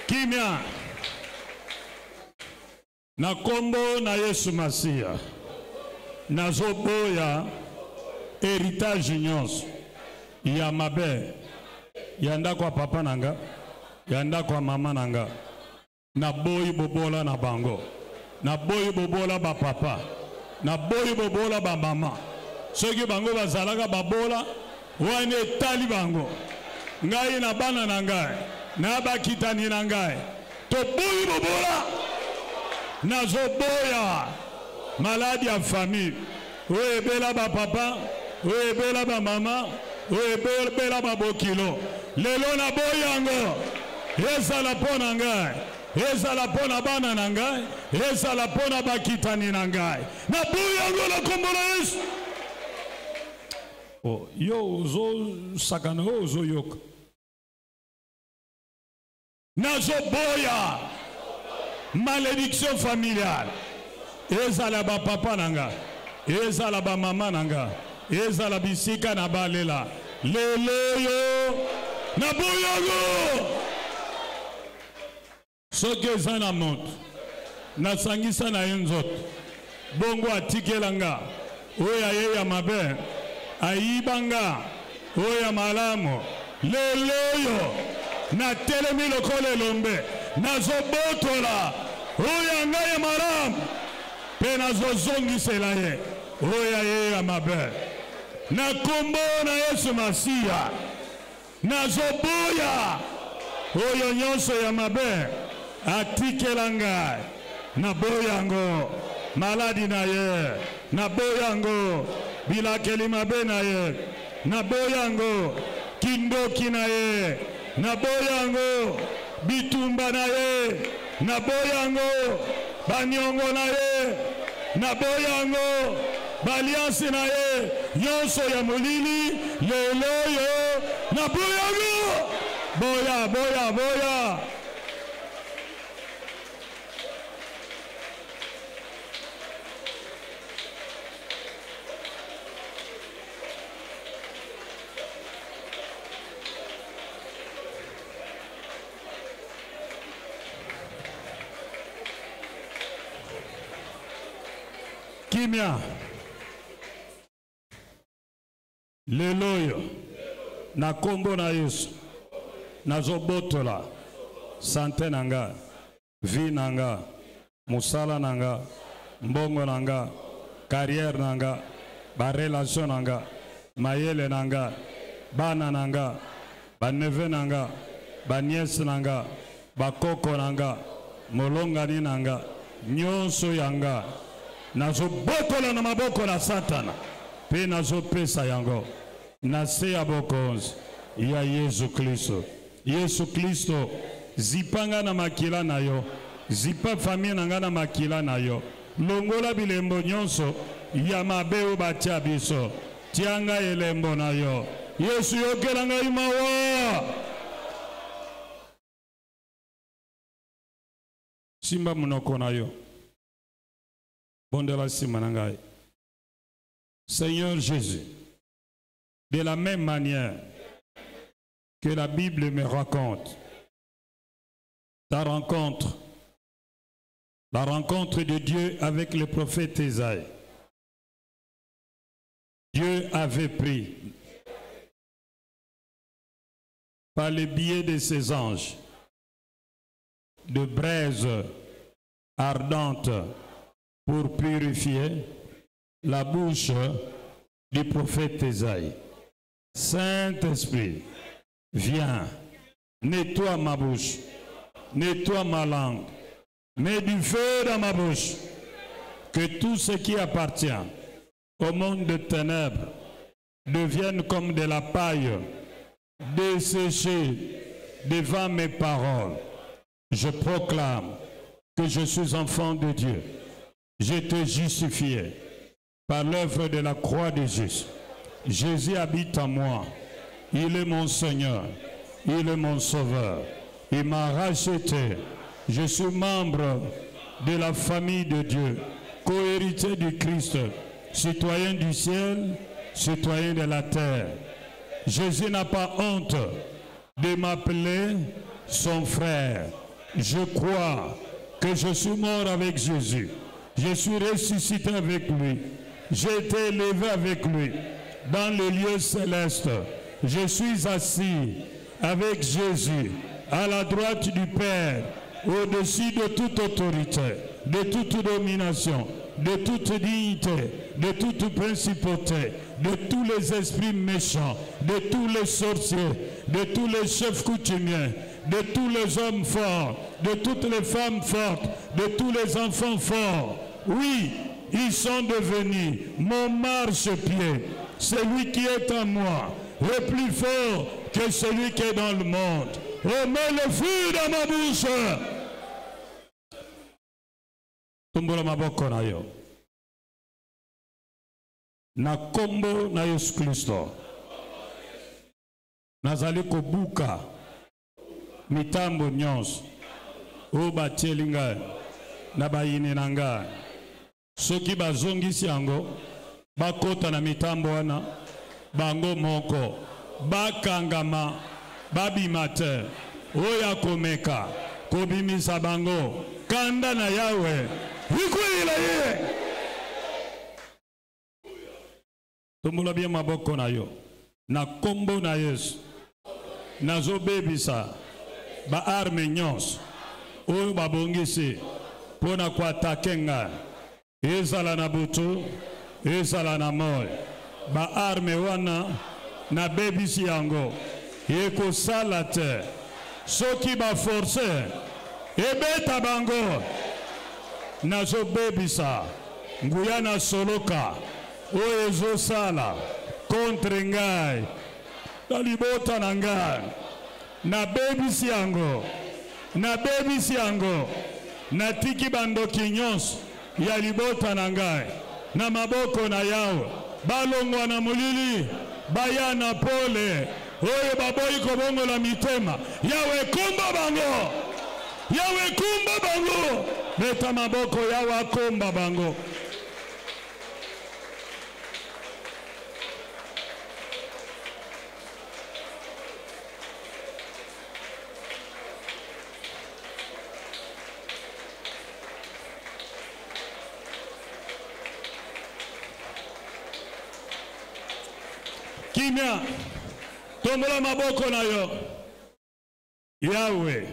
kimia na kombo na Yesu Masia nazoboya héritage nyonso ya mabe ya ndako papa nanga ya ndako mama nanga na boyi bobola na bango na boyi bobola ba papa na boyi bobola ba mama soki bango bazalaka babola wane tali bango ngai na bana na ngai na bakitani na ngai to boyi bobola nazoboya maladi ya famille oyo ebela ba papa oyo ebela ba mama oyo ebela ba bokilo lelo na boyango ezala pona ngai ezala pona bana na ngai ezala pona bakitani na ngai na boyango na kombo na Yesu yo ozo sakana ozo yoka nazoboya malédiction familiale ezala ba papa nanga ezala ba mama nanga ezala bisika na balela lelo yo na boyango soki eza na moto nasangisa na ye nzoto bongo atikelanga oyo aye ya mabe ayibanga oyo ya malamu lelo yo na telemi lokola elombe nazobotola oyo ngai ya malamu mpe nazozongisela ye oyo aye ya mabe na kombo na Yesu Masia nazoboya oyo nyonso ya mabe atikela ngai na boyango maladi na ye na boyango bilakeli mabe na ye na boyango kindoki na ye na boyango bitumba na ye na boyango baniongo na ye na boyango baliansi na ye nyonso ya molili lelo yo na boyango boya boya boya kimia lelo yo na kombo na Yesu nazobotola sante nanga vie nanga musala nanga mbongo nanga carrière nanga ba relation nanga mayele nanga bana nanga ba neve nanga ba nièce nanga ba koko nanga molongani nanga nyonso yanga nazobotola na maboko na Satana pe nazopesa yango na se ya bokonzi ya Yesu Kristo. Yesu Kristo zipanga na makila na yo, zipa famille nanga na makila na yo, longola bilembo nyonso ya mabe batia biso, tianga elembo na yo. Yesu yokelanga imawa simba munoko na yo. Seigneur Jésus, de la même manière que la Bible me raconte, ta rencontre, la rencontre de Dieu avec le prophète Ésaïe. Dieu avait pris, par le biais de ses anges, de braises ardentes pour purifier la bouche du prophète Ésaïe. Saint-Esprit, viens, nettoie ma bouche, nettoie ma langue, mets du feu dans ma bouche, que tout ce qui appartient au monde de ténèbres devienne comme de la paille desséchée devant mes paroles. Je proclame que je suis enfant de Dieu. Je te justifié par l'œuvre de la croix de Jésus. Jésus habite en moi. Il est mon Seigneur. Il est mon Sauveur. Il m'a racheté. Je suis membre de la famille de Dieu, co-héritier du Christ, citoyen du ciel, citoyen de la terre. Jésus n'a pas honte de m'appeler son frère. Je crois que je suis mort avec Jésus. Je suis ressuscité avec lui. J'ai été élevé avec lui dans le lieu céleste. Je suis assis avec Jésus à la droite du Père, au-dessus de toute autorité, de toute domination, de toute dignité, de toute principauté, de tous les esprits méchants, de tous les sorciers, de tous les chefs coutumiers, de tous les hommes forts, de toutes les femmes fortes, de tous les enfants forts. Oui, ils sont devenus mon marchepied. Celui qui est en moi est plus fort que celui qui est dans le monde. Oh, mets le feu dans ma bouche. Tumbula maboko na yo. Na kombo na Yesu Kristo. Nazali kobuka mitambo nyonso o batieli ngai na bayini na ngai. Soki bazongisi yango bakota na mitambo wana bango moko bakangama babima te oya komeka kobimisa bango kanda na Yawe ikwila ye. Tumula bien maboko na yo na kombo na Yesu nazo bebisa ba arme nyonso oyo babongisi pona kuatake ngai, ezala na butu ezala na moyo. Ba arme wana na bebisi yango ekosala te. Soki ba force ebeta bango nazo bebisa nguya na soloka oyo ezosala contre ngai na libota na ngai. Na bebisi yango, na bebisi yango, na tiki bandoki nyonso ya libota na ngai na maboko na Yawe. Balongwa na mulili baya na pole oyo baboyi kobongola mitema. Yawe kumba bango, Yawe kumba bango, beta maboko Yawe akomba bango. Kimia, tombola maboko na yo. Yawe,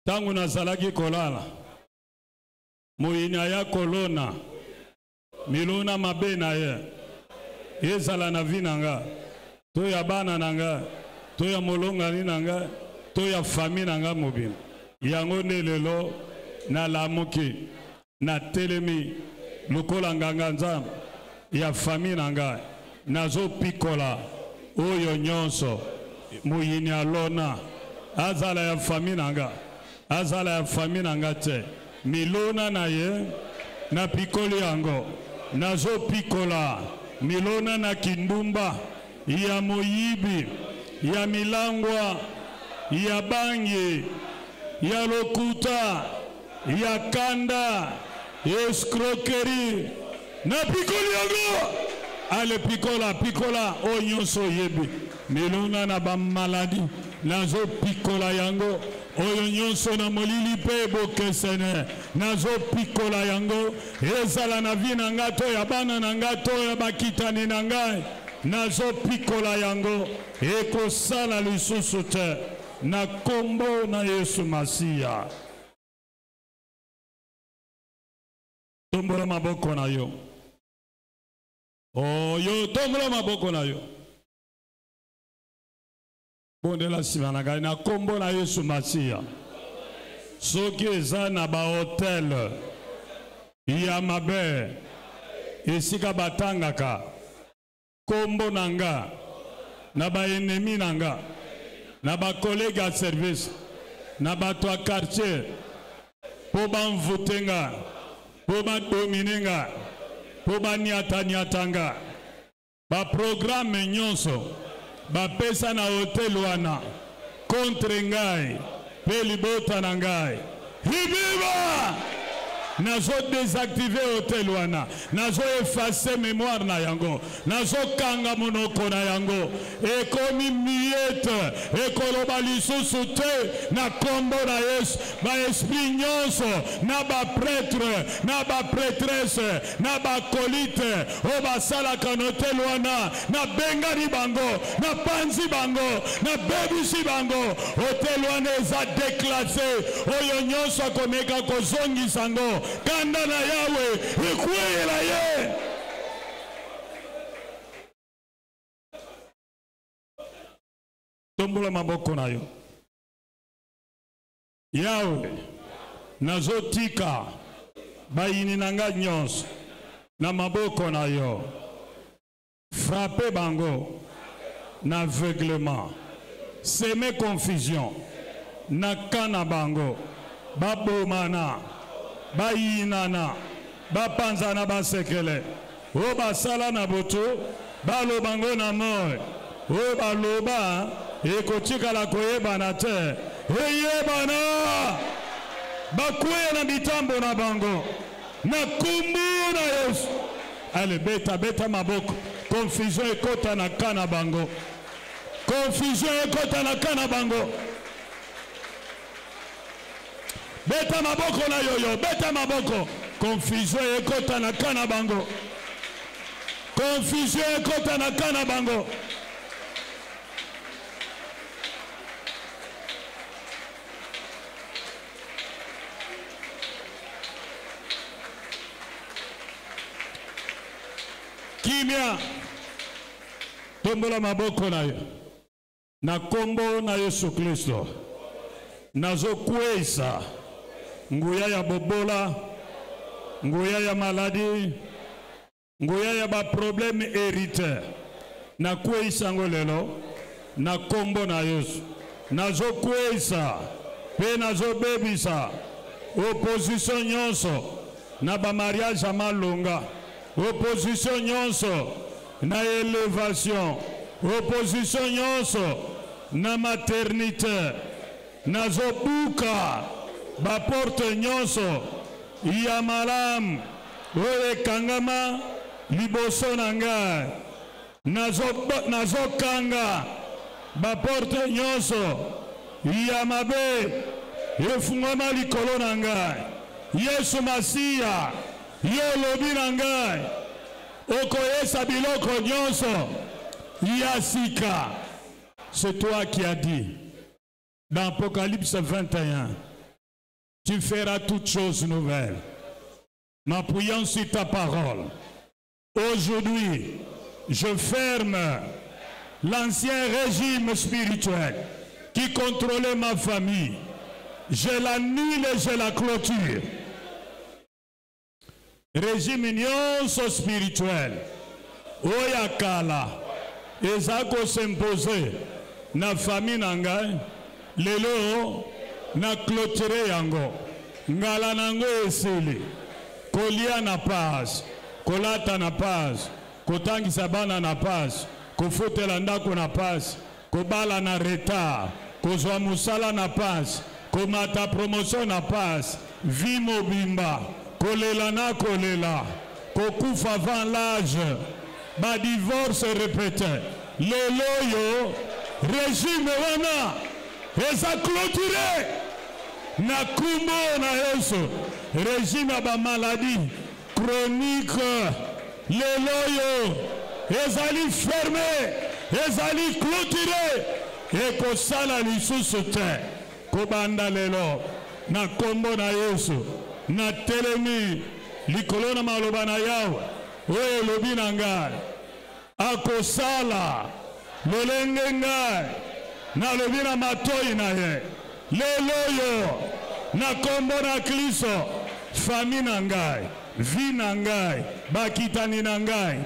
tangu nazalaki kolala, moyina ya kolona, milona mabe na ye, ezala na vi nanga, to ya bana nanga, to ya molongani nanga, to ya fami nanga mobim. Yango nelelo na lamuki, na telemi, lukola nganga nzambe, ya fami nanga. Nazo pikola oyo nyonso muyini alona azala ya fami nanga, azala ya fami nanga te milona na ye na pikoli yango. Nazo pikola milona na kindumba ya moyibi ya milangwa ya bangi ya lokuta ya kanda escroquerie na pikoli yango ale pikola o nyonso yebi miluna na ba maladie nazo pikola yango oyo nyonso na molili pe bokesene nazo pikola yango ezala na vi na ngato ya bana na ngato ya bakitani na ngai nazo pikola yango ekosala lisusu te na kombo na Yesu Masiya. Tombola maboko na yo. Oyo tombola maboko na yo. Bondela sima na ngai na kombo na Yesu Masiya. Soki eza na ba hotel ya mabe esika batangaka kombo nanga na ba ennemi nanga na ba collègue à service na ba to quartier po ba mvutenga po ba dominenga po ba nyatanga ba programme nyonso ba pesa na hotel wana contre ngai pe libota na ngai hibiba nazo désactiver hotel wana nazo effacer mémoire na yango nazo kanga monoko na yango ekomi miete ekoloba lisusu te na kombo na Yesu ba esprit nyonso na ba prêtre na ba prêtresse na ba kolite o basalaka na hotel wana na bengani bango na panzi bango na bebisi bango hotel wana eza déclassé oyo nyonso akomeka kozongisa ngo kanda na yawe ikwela ye tombola maboko na yo yawe nazotika bayini nanga nyonso na maboko na yo frappe bango na aveuglement seme confusion na kana bango babomana bayinana bapanzana basekele o basala na boto balobango na moy o baloba ekotikala koyebana te eyebana bakuye na mitambo na bango na kumbu na Yesu ale beta maboko confusion ekota na kana bango confusion ekota na kana bango beta maboko na yoyo beta maboko confusion ekota na kana bango confusion ekota na kana bango kimia tombola maboko na yo na kombo na Yesu Kristo nazokwesa nguya ya bobola nguya ya maladi nguya ya ba problème hérité na kwesa ngolelo na kombo na Yesu nazokwesa pe nazobebisa opposition nyonso na ba mariage amalonga opposition nyonso na élévation opposition nyonso na maternité nazobuka ba porte nyonso ya malam oye kangama liboso na ngai nazokanga ba porte nyonso ya mabe efungama likolo na ngai Yesu Masiya yo lobi na ngai okoyesa biloko nyonso ya sika. C'est toi qui as dit dans Apocalypse 21, tu feras toutes choses nouvelles. M'appuyant sur ta parole, aujourd'hui, je ferme l'ancien régime spirituel qui contrôlait ma famille. Je l'annule et je la clôture. Régime nyonso spirituel oyakala ezako s'imposer na famille na ngai lelo na clôturer yango ngala nango esili kolia na paz kolata na paz kotangisa bana na paz kofutela ndako na paz kobala na retard kozwa musala na paz komata promotion na paz vie mobimba kolela na kolela, kokufa avant l'âge, ba divorce répété. Lelo yo, régime wana, eza clôturé. Na kumbo na Yesu, régime ba maladie chronique, lelo yo, ezali fermé, ezali clôturé, et kosala lisusu te, kobanda lelo, na kombo na Yesu, na telemi, likolo na maloba na Yawe, oyo lobi na ngai, akosala, lolenge ngai, na lobi na matoi na ye, lelo yo, na kombo na Kristo, famille na ngai, vie na ngai, bakitani na ngai,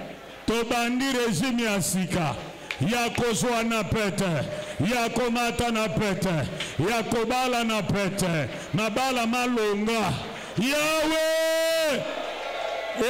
tobandi régime ya sika, ya kozwa na pete, ya komata na pete, ya kobala na pete, mabala malonga, Yawe,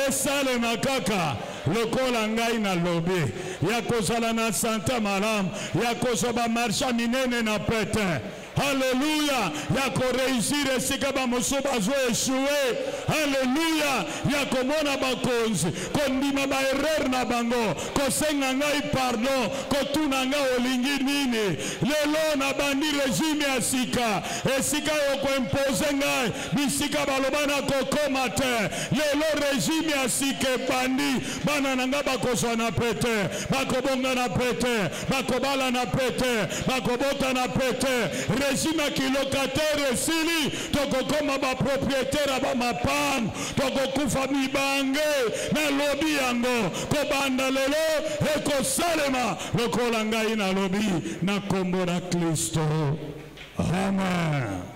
esale makaka, lokola ngai na lobi, ya kozala na santa malam, ya kozoba marsha minene na pete, Alléluia, ya ko réussir esika ba mosuba zo échoué. Alléluia, ya ko mona bakonzi, ko ndima ba erreur na bango, ko senga ngai pardon, ko tuna nga olingi nini. Lelo na bandi régime ya sika, esika yo ko impose ngai, bisika baloba na kokoma te. Lelo régime ya sika bandi, bana nanga bakozwa na pete, bakobonga na pete, bakobala na pete, bakobota na pete. Régime qui locataire sili, toko koma ba propriétaire ba mapam, toko kufa mibange, na lobi yango, ko banda lelo, eko salema, lokola ngai na lobi, na kombo na Kristo. Amen.